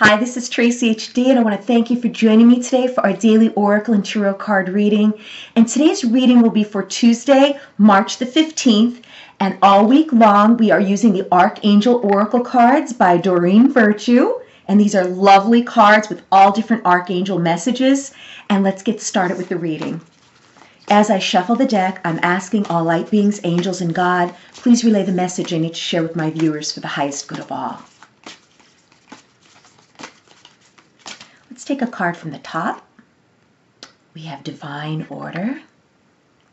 Hi, this is Tracy HD, and I want to thank you for joining me today for our daily Oracle and Tarot card reading. And today's reading will be for Tuesday, March the 15th, and all week long we are using the Archangel Oracle cards by Doreen Virtue. And these are lovely cards with all different Archangel messages. And let's get started with the reading. As I shuffle the deck, I'm asking all light beings, angels, and God, please relay the message I need to share with my viewers for the highest good of all. Let's take a card from the top. We have Divine Order.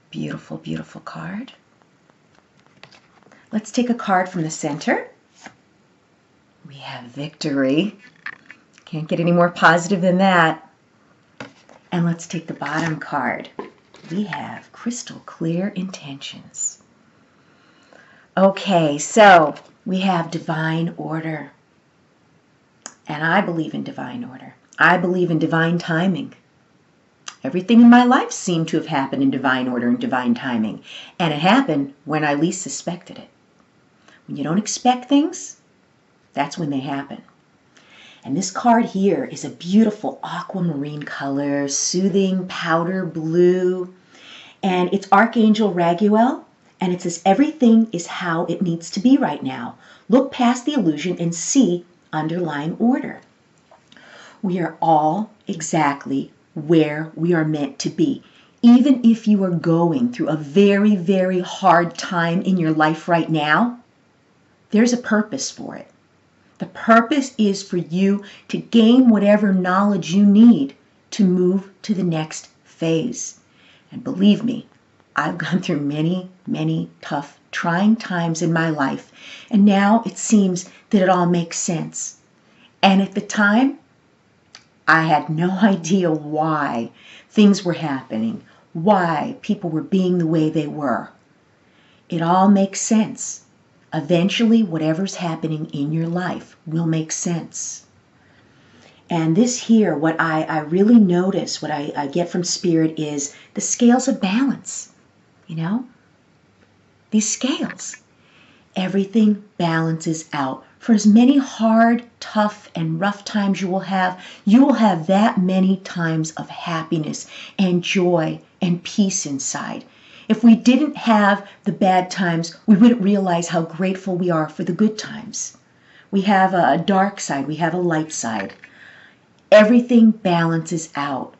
Beautiful, beautiful card. Let's take a card from the center. We have Victory. Can't get any more positive than that. And let's take the bottom card. We have Crystal Clear Intentions. Okay, so we have Divine Order. And I believe in divine order. I believe in divine timing. Everything in my life seemed to have happened in divine order and divine timing. And it happened when I least suspected it. When you don't expect things, that's when they happen. And this card here is a beautiful aquamarine color, soothing powder blue. And it's Archangel Raguel. And it says, everything is how it needs to be right now. Look past the illusion and see underlying order. We are all exactly where we are meant to be. Even if you are going through a very, very hard time in your life right now, there's a purpose for it. The purpose is for you to gain whatever knowledge you need to move to the next phase. And believe me, I've gone through many, many tough, trying times in my life, and now it seems that it all makes sense. And at the time, I had no idea why things were happening, why people were being the way they were. It all makes sense. Eventually, whatever's happening in your life will make sense. And this here, what I really notice, what I get from Spirit is the scales of balance. You know? These scales. Everything balances out. For as many hard, tough, and rough times you will have that many times of happiness and joy and peace inside. If we didn't have the bad times, we wouldn't realize how grateful we are for the good times. We have a dark side, we have a light side. Everything balances out.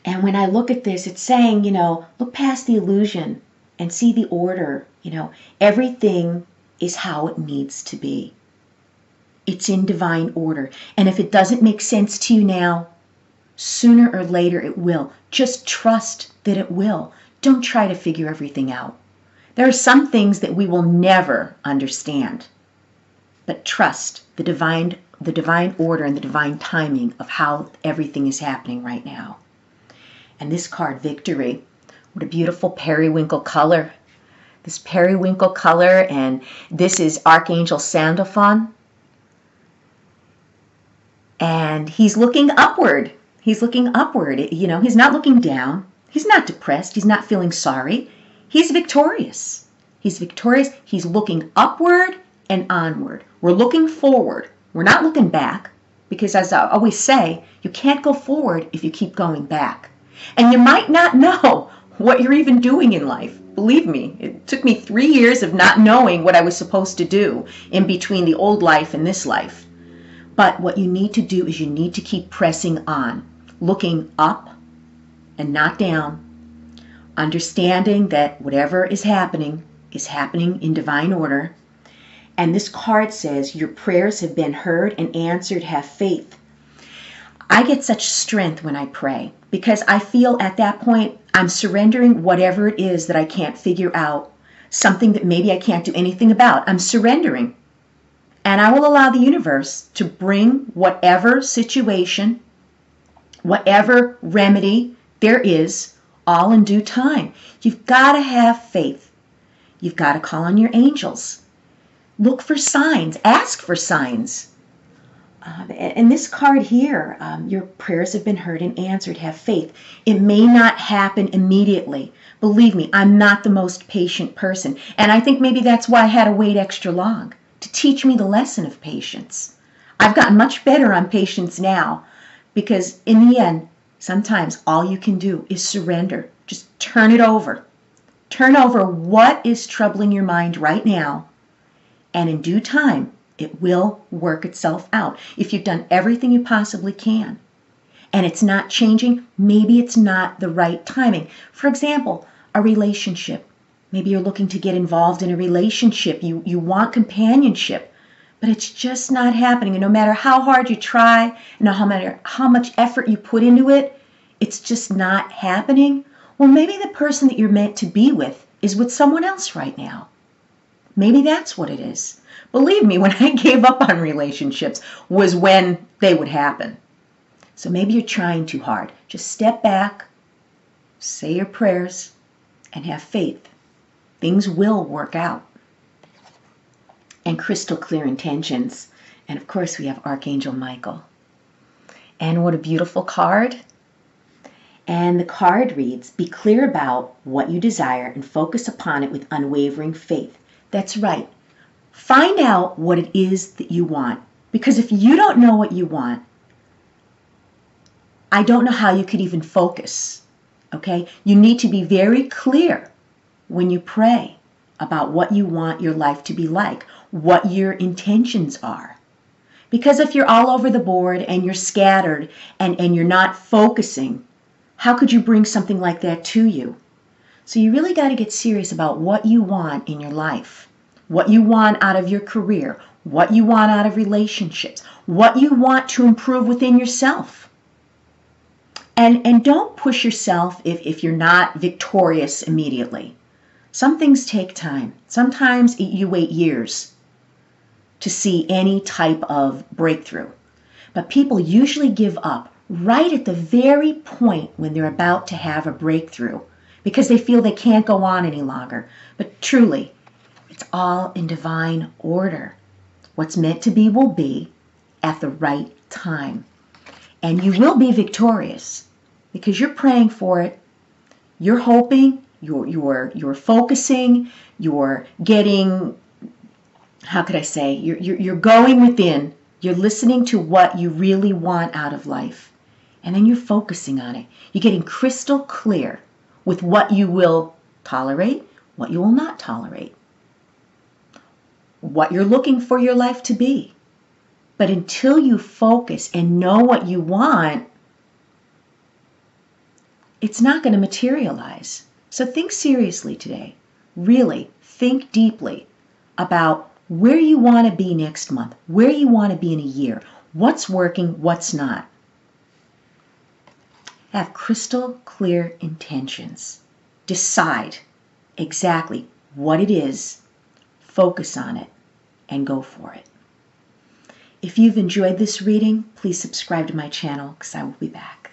And when I look at this, it's saying, look past the illusion and see the order. Everything is how it needs to be. It's in divine order. And if it doesn't make sense to you now, sooner or later it will. Just trust that it will. Don't try to figure everything out. There are some things that we will never understand. But trust the divine order and the divine timing of how everything is happening right now. And this card, Victory, what a beautiful periwinkle color. This periwinkle color, and this is Archangel Sandalphon. And he's looking upward. He's looking upward. He's not looking down. He's not depressed. He's not feeling sorry. He's victorious. He's victorious. He's looking upward and onward. We're looking forward. We're not looking back, because as I always say, you can't go forward if you keep going back. And you might not know what you're even doing in life. Believe me, it took me 3 years of not knowing what I was supposed to do in between the old life and this life. But what you need to do is you need to keep pressing on, looking up and not down, understanding that whatever is happening in divine order. And this card says, your prayers have been heard and answered, have faith. I get such strength when I pray, because I feel at that point I'm surrendering whatever it is that I can't figure out, something that maybe I can't do anything about. I'm surrendering. And I will allow the universe to bring whatever situation, whatever remedy there is, all in due time. You've got to have faith. You've got to call on your angels. Look for signs. Ask for signs. And this card here, your prayers have been heard and answered, have faith. It may not happen immediately. Believe me, I'm not the most patient person. And I think maybe that's why I had to wait extra long, to teach me the lesson of patience. I've gotten much better on patience now because in the end, sometimes all you can do is surrender. Just turn it over. Turn over what is troubling your mind right now, and in due time, it will work itself out. If you've done everything you possibly can and it's not changing, maybe it's not the right timing. For example, a relationship. Maybe you're looking to get involved in a relationship. You want companionship, but it's just not happening. And no matter how hard you try, and no matter how much effort you put into it, it's just not happening. Well, maybe the person that you're meant to be with is with someone else right now. Maybe that's what it is. Believe me, when I gave up on relationships was when they would happen. So maybe you're trying too hard. Just step back, say your prayers, and have faith. Things will work out. And crystal clear intentions. And of course, we have Archangel Michael. And what a beautiful card. And the card reads, be clear about what you desire and focus upon it with unwavering faith. That's right. Find out what it is that you want. Because if you don't know what you want, I don't know how you could even focus. Okay? You need to be very clear when you pray about what you want your life to be like, what your intentions are. Because if you're all over the board and you're scattered and you're not focusing, how could you bring something like that to you? So you really got to get serious about what you want in your life, what you want out of your career, what you want out of relationships, what you want to improve within yourself. And don't push yourself if you're not victorious immediately. Some things take time. Sometimes you wait years to see any type of breakthrough. But people usually give up right at the very point when they're about to have a breakthrough because they feel they can't go on any longer. But truly, it's all in divine order. What's meant to be will be at the right time. And you will be victorious because you're praying for it. You're hoping, you're focusing, you're getting, how could I say, you're going within, you're listening to what you really want out of life. And then you're focusing on it. You're getting crystal clear with what you will tolerate, what you will not tolerate, what you're looking for your life to be. But until you focus and know what you want, it's not going to materialize. So think seriously today. Really think deeply about where you want to be next month, where you want to be in a year, what's working, what's not. Have crystal clear intentions. Decide exactly what it is, focus on it, and go for it. If you've enjoyed this reading, please subscribe to my channel because I will be back.